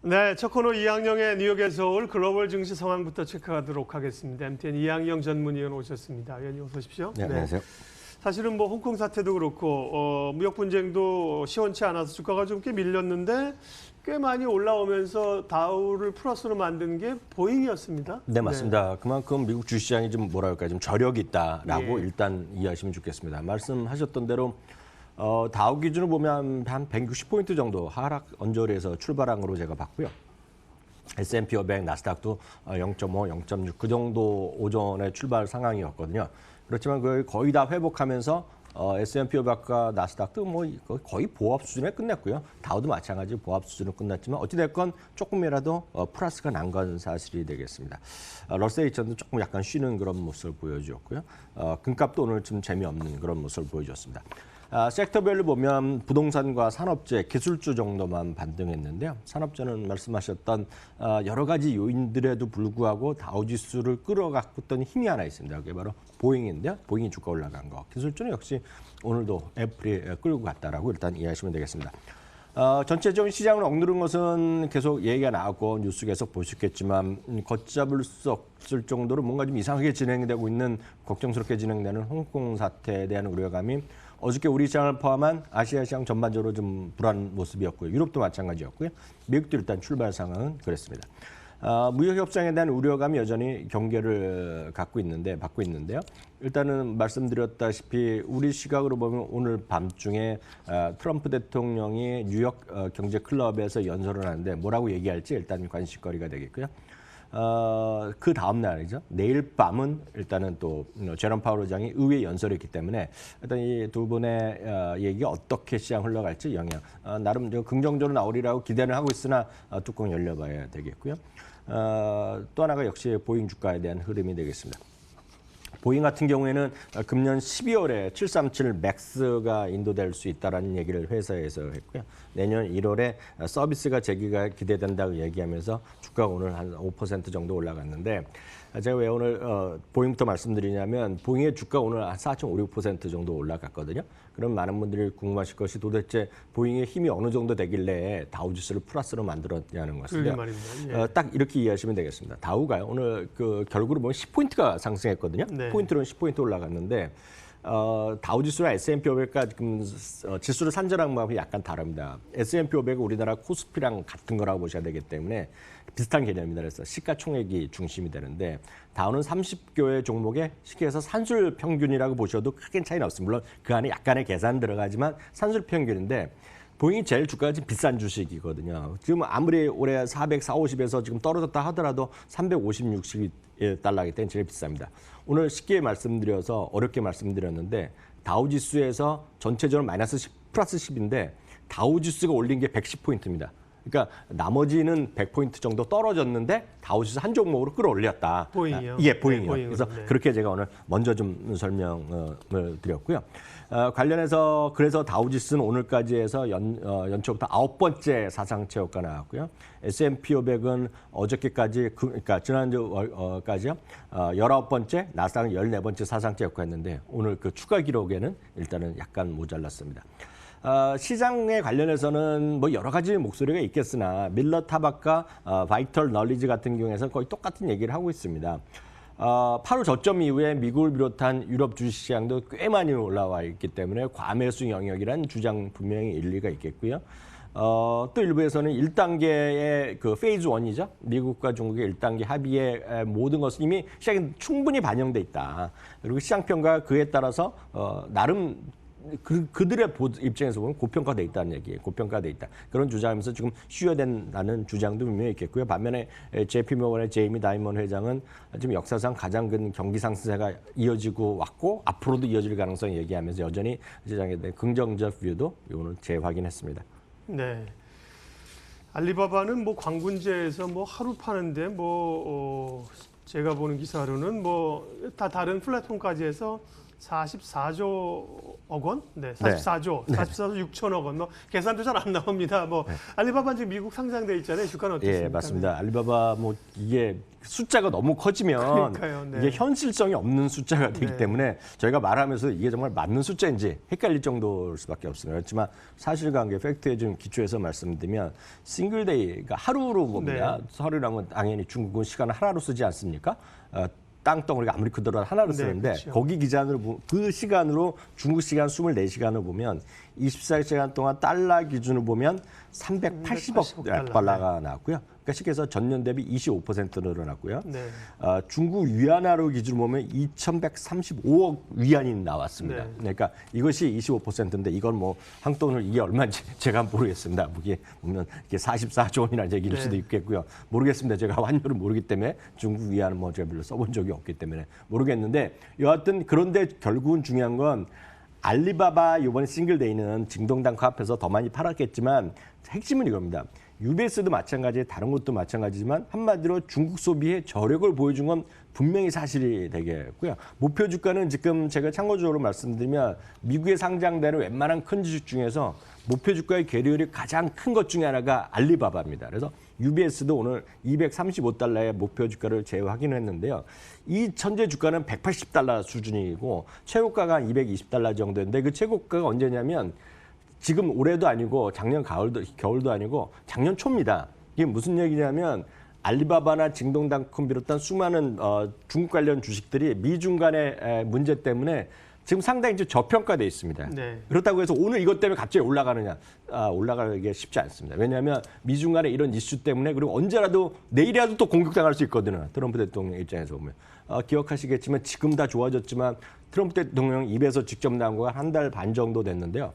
네, 첫 코너 이항영의 뉴욕에서 올 글로벌 증시 상황부터 체크하도록 하겠습니다. MTN 이항영 전문위원 오셨습니다. 위원님 어서 오십시오. 네, 안녕하세요. 사실은 뭐 홍콩 사태도 그렇고 무역 분쟁도 시원치 않아서 주가가 좀 꽤 밀렸는데 꽤 많이 올라오면서 다우를 플러스로 만든 게 보잉이었습니다. 네, 맞습니다. 네. 그만큼 미국 주식시장이 좀 뭐랄까 좀 저력이 있다라고 예. 일단 이해하시면 좋겠습니다. 말씀하셨던 대로 다우 기준으로 보면 한 160포인트 정도 하락 언저리에서 출발한 거로 제가 봤고요. S&P 500, 나스닥도 0.5, 0.6 그 정도 오전에 출발 상황이었거든요. 그렇지만 그 거의 다 회복하면서 S&P 500과 나스닥도 뭐 거의 보합 수준에 끝냈고요. 다우도 마찬가지로 보합 수준으로 끝났지만 어찌됐건 조금이라도 플러스가 난 건 사실이 되겠습니다. 러셀 2000도 조금 약간 쉬는 그런 모습을 보여주었고요. 금값도 오늘 좀 재미없는 그런 모습을 보여줬습니다. 섹터별로 보면 부동산과 산업재, 기술주 정도만 반등했는데요. 산업재는 말씀하셨던 여러 가지 요인들에도 불구하고 다우지수를 끌어갔던 힘이 하나 있습니다. 그게 바로 보잉인데요. 보잉이 주가 올라간 거. 기술주는 역시 오늘도 애플이 끌고 갔다라고 일단 이해하시면 되겠습니다. 전체적인 시장을 억누른 것은 계속 얘기가 나왔고 뉴스 계속 보셨겠지만 걷잡을 수 없을 정도로 뭔가 좀 이상하게 진행되고 있는 걱정스럽게 진행되는 홍콩 사태에 대한 우려감이 어저께 우리 시장을 포함한 아시아 시장 전반적으로 좀 불안한 모습이었고요. 유럽도 마찬가지였고요. 미국도 일단 출발 상황은 그랬습니다. 무역 협상에 대한 우려감이 여전히 경계를 받고 있는데요. 일단은 말씀드렸다시피 우리 시각으로 보면 오늘 밤중에 트럼프 대통령이 뉴욕 경제 클럽에서 연설을 하는데 뭐라고 얘기할지 일단 관심거리가 되겠고요. 그 다음 날이죠. 내일 밤은 일단은 또 제롬 파월 의장이 의회 연설이 있기 때문에 일단 이 두 분의 얘기가 어떻게 시장 흘러갈지 영향 나름 긍정적으로 나오리라고 기대는 하고 있으나 뚜껑 열려봐야 되겠고요. 또 하나가 역시 보잉 주가에 대한 흐름이 되겠습니다. 보잉 같은 경우에는 금년 12월에 737 맥스가 인도될 수 있다는 얘기를 회사에서 했고요. 내년 1월에 서비스가 재개가 기대된다고 얘기하면서 주가가 오늘 한 5% 정도 올라갔는데 제가 왜 오늘 보잉부터 말씀드리냐면 보잉의 주가 오늘 한 4.56% 정도 올라갔거든요. 그럼 많은 분들이 궁금하실 것이 도대체 보잉의 힘이 어느 정도 되길래 다우지수를 플러스로 만들었냐는 것인데요. 예. 딱 이렇게 이해하시면 되겠습니다. 다우가요. 오늘 그 결국으로 보면 10포인트가 상승했거든요. 네. 포인트로는 10포인트 올라갔는데 다우지수랑 S&P 500과 지금 지수를 산정한 방법이 약간 다릅니다. S&P 500은 우리나라 코스피랑 같은 거라고 보셔야 되기 때문에 비슷한 개념입니다. 그래서 시가총액이 중심이 되는데 다우는 30개의 종목에 쉽게 해서 산술 평균이라고 보셔도 크게 차이는 없습니다. 물론 그 안에 약간의 계산 들어가지만 산술 평균인데 보잉이 제일 주가가 지금 비싼 주식이거든요. 지금 아무리 올해 440에서 지금 떨어졌다 하더라도 350달러이기 때문에 제일 비쌉니다. 오늘 쉽게 말씀드려서 어렵게 말씀드렸는데 다우지수에서 전체적으로 마이너스 10, 플러스 10인데 다우지수가 올린 게 110포인트입니다. 그러니까 나머지는 100포인트 정도 떨어졌는데 다우지수 한 종목으로 끌어올렸다. 보잉이요? 예, 보잉이요. 네, 그래서 네. 그렇게 제가 오늘 먼저 좀 설명을 드렸고요. 관련해서 그래서 다우지수는 오늘까지 해서 연초부터 9번째 사상 최고가 나왔고요. S&P 500은 어저께까지 그러니까 지난주까지요. 19번째, 나스닥은 14번째 사상 최고가였는데 오늘 그 추가 기록에는 일단은 약간 모자랐습니다. 시장에 관련해서는 뭐 여러 가지 목소리가 있겠으나 밀러 타박과 바이털 널리지 같은 경우에는 거의 똑같은 얘기를 하고 있습니다. 8월 저점 이후에 미국을 비롯한 유럽 주식시장도 꽤 많이 올라와 있기 때문에 과매수 영역이라는 주장 분명히 일리가 있겠고요. 또 일부에서는 1단계의 그 페이즈 1이죠. 미국과 중국의 1단계 합의의 모든 것은 이미 시장에 충분히 반영돼 있다. 그리고 시장 평가가 그에 따라서 나름 그들의 입장에서 보면 고평가돼 있다는 얘기예요. 고평가돼 있다. 그런 주장하면서 지금 쉬어된다는 주장도 분명히 있겠고요. 반면에 JP모건의 제이미 다이먼 회장은 지금 역사상 가장 큰 경기 상승세가 이어지고 왔고 앞으로도 이어질 가능성을 얘기하면서 여전히 시장에 대한 긍정적 뷰도 오늘 재확인했습니다. 네. 알리바바는 뭐 광군제에서 뭐 하루 파는데 제가 보는 기사로는 뭐 다 다른 플랫폼까지 해서 44조 원? 네, 44조, 44조 6천억 원. 뭐 계산도 잘 안 나옵니다. 뭐 알리바바 지금 미국 상장돼 있잖아요. 주가는 어떻습니까? 예, 맞습니다. 알리바바 뭐 이게 숫자가 너무 커지면 그러니까요, 네. 이게 현실성이 없는 숫자가 되기 네. 때문에 저희가 말하면서 이게 정말 맞는 숫자인지 헷갈릴 정도일 수밖에 없습니다. 그렇지만 사실관계 팩트에 좀 기초해서 말씀드리면 싱글데이가 하루로 봅니다. 하루라면 당연히 중국은 시간을 하나로 쓰지 않습니까? 땅덩어리가 아무리 크더라도 하나로 쓰는데 그렇죠. 거기 기준으로 그 시간으로 중국 시간 24시간을 보면 24시간 동안 달러 기준으로 보면 380억 달러가 나왔고요. 그러니까 쉽게 해서 전년 대비 25% 늘어났고요. 네. 중국 위안화로 기준으로 보면 2,135억 위안이 나왔습니다. 네. 그러니까 이것이 25%인데 이건 뭐 한돈을 이게 얼마인지 제가 모르겠습니다. 이게 보면 이게 44조 원이라는 얘기일 수도 있겠고요. 모르겠습니다. 제가 환율을 모르기 때문에 중국 위안은 뭐 제가 별로 써본 적이 없기 때문에 모르겠는데 여하튼 그런데 결국은 중요한 건 알리바바 이번 싱글데이는 징동당 코앞에서 더 많이 팔았겠지만 핵심은 이겁니다. UBS도 마찬가지, 다른 것도 마찬가지지만 한마디로 중국 소비의 저력을 보여준 건 분명히 사실이 되겠고요. 목표 주가는 지금 제가 참고적으로 말씀드리면 미국에 상장되는 웬만한 큰 주식 중에서 목표 주가의 계리율이 가장 큰 것 중에 하나가 알리바바입니다. 그래서 UBS도 오늘 235달러의 목표 주가를 재확인했는데요. 이 현재 주가는 180달러 수준이고 최고가가 한 220달러 정도인데 그 최고가가 언제냐면 지금 올해도 아니고 작년 겨울도 아니고 작년 초입니다. 이게 무슨 얘기냐면 알리바바나 징동당콩 비롯한 수많은 중국 관련 주식들이 미중 간의 문제 때문에 지금 상당히 좀 저평가돼 있습니다. 네. 그렇다고 해서 오늘 이것 때문에 갑자기 올라가느냐? 올라가기 쉽지 않습니다. 왜냐하면 미중 간의 이런 이슈 때문에 그리고 언제라도 내일이라도 또 공격당할 수 있거든요. 트럼프 대통령 입장에서 보면. 기억하시겠지만 지금 다 좋아졌지만 트럼프 대통령 입에서 직접 나온 거가 한 달 반 정도 됐는데요.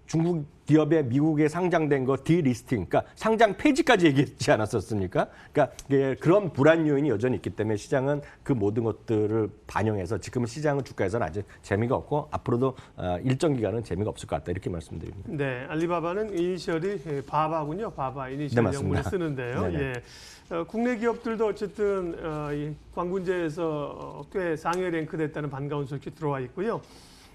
중국 기업에 미국에 상장된 거 디리스팅, 그러니까 상장 폐지까지 얘기했지 않았었습니까? 그러니까 그런 불안 요인이 여전히 있기 때문에 시장은 그 모든 것들을 반영해서 지금 시장은 주가에서는 아직 재미가 없고 앞으로도 일정 기간은 재미가 없을 것 같다 이렇게 말씀드립니다. 네, 알리바바는 이니셜이 바바군요. 바바 이니셜 네, 영문을 쓰는데요. 네네. 예. 국내 기업들도 어쨌든 이 광군제에서 꽤 상위 랭크됐다는 반가운 소식이 들어와 있고요.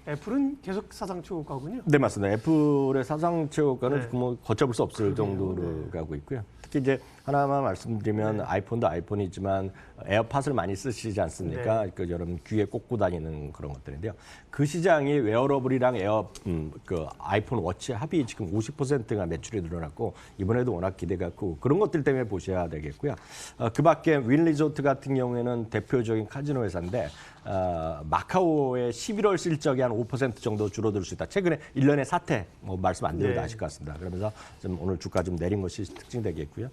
애플은 계속 사상 최고가군요. 네, 맞습니다. 애플의 사상 최고가는 네. 뭐 걷잡을 수 없을 정도로 가고 있고요. 특히 이제 하나만 말씀드리면 아이폰도 아이폰이지만 에어팟을 많이 쓰시지 않습니까? 그 여러분 귀에 꽂고 다니는 그런 것들인데요. 그 시장이 웨어러블이랑 그 아이폰 워치 합이 지금 50%가 매출이 늘어났고 이번에도 워낙 기대가 크고 그런 것들 때문에 보셔야 되겠고요. 그 밖에 윈리조트 같은 경우에는 대표적인 카지노 회사인데 마카오의 11월 실적이 한 5% 정도 줄어들 수 있다. 최근에 1년의 사태 뭐 말씀 안 드려도 아실 것 같습니다. 그러면서 좀 오늘 주가 좀 내린 것이 특징되겠고요.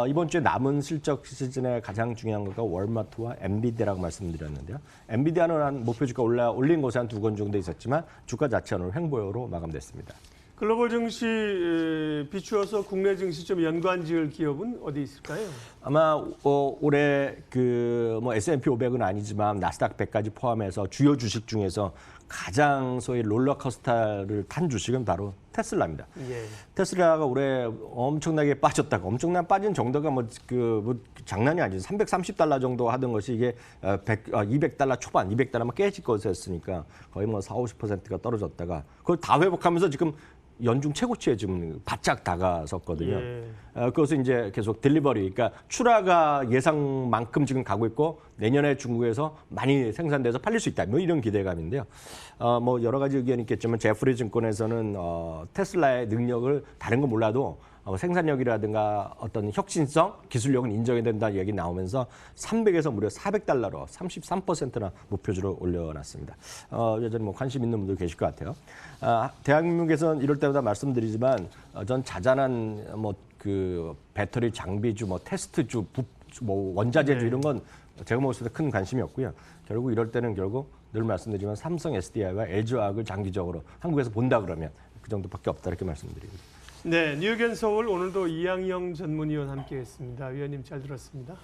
이번 주에 남은 실적 시즌에 가장 중요한 것가 월마트와 엔비디아라고 말씀드렸는데요. 엔비디아는 한 목표 주가 올린 곳에 한 2건 정도 있었지만 주가 자체는 오늘 횡보로 마감됐습니다. 글로벌 증시 비추어서 국내 증시 좀 연관지을 기업은 어디 있을까요? 아마 올해 뭐 S&P 500은 아니지만 나스닥 100까지 포함해서 주요 주식 중에서 가장 소위 롤러코스터를 탄 주식은 바로 테슬라입니다. 예. 테슬라가 올해 엄청나게 빠졌다가 엄청나게 빠진 정도가 뭐 장난이 아니죠. 330달러 정도 하던 것이 이게 200달러 초반, 200달러만 깨질 것이었으니까 거의 뭐 40~50%가 떨어졌다가 그걸 다 회복하면서 지금 연중 최고치에 지금 바짝 다가섰거든요. 예. 그것은 이제 계속 딜리버리, 그러니까 출하가 예상만큼 지금 가고 있고 내년에 중국에서 많이 생산돼서 팔릴 수 있다. 뭐 이런 기대감인데요. 뭐 여러 가지 의견이 있겠지만 제프리 증권에서는 테슬라의 능력을 다른 건 몰라도 생산력이라든가 어떤 혁신성, 기술력은 인정이 된다는 얘기 나오면서 300에서 무려 400달러로 33%나 목표주를 올려놨습니다. 여전히 뭐 관심 있는 분들 계실 것 같아요. 대한민국에서는 이럴 때마다 말씀드리지만 전 자잘한 뭐 그 배터리 장비주, 뭐 테스트주, 뭐 원자재주 이런 건 제가 먹었을 때 큰 관심이 없고요. 결국 이럴 때는 결국 늘 말씀드리지만 삼성 SDI와 LG화학을 장기적으로 한국에서 본다 그러면 그 정도밖에 없다 이렇게 말씀드립니다. 네, 뉴욕앤 서울 오늘도 이양영 전문위원 함께했습니다. 위원님 잘 들었습니다.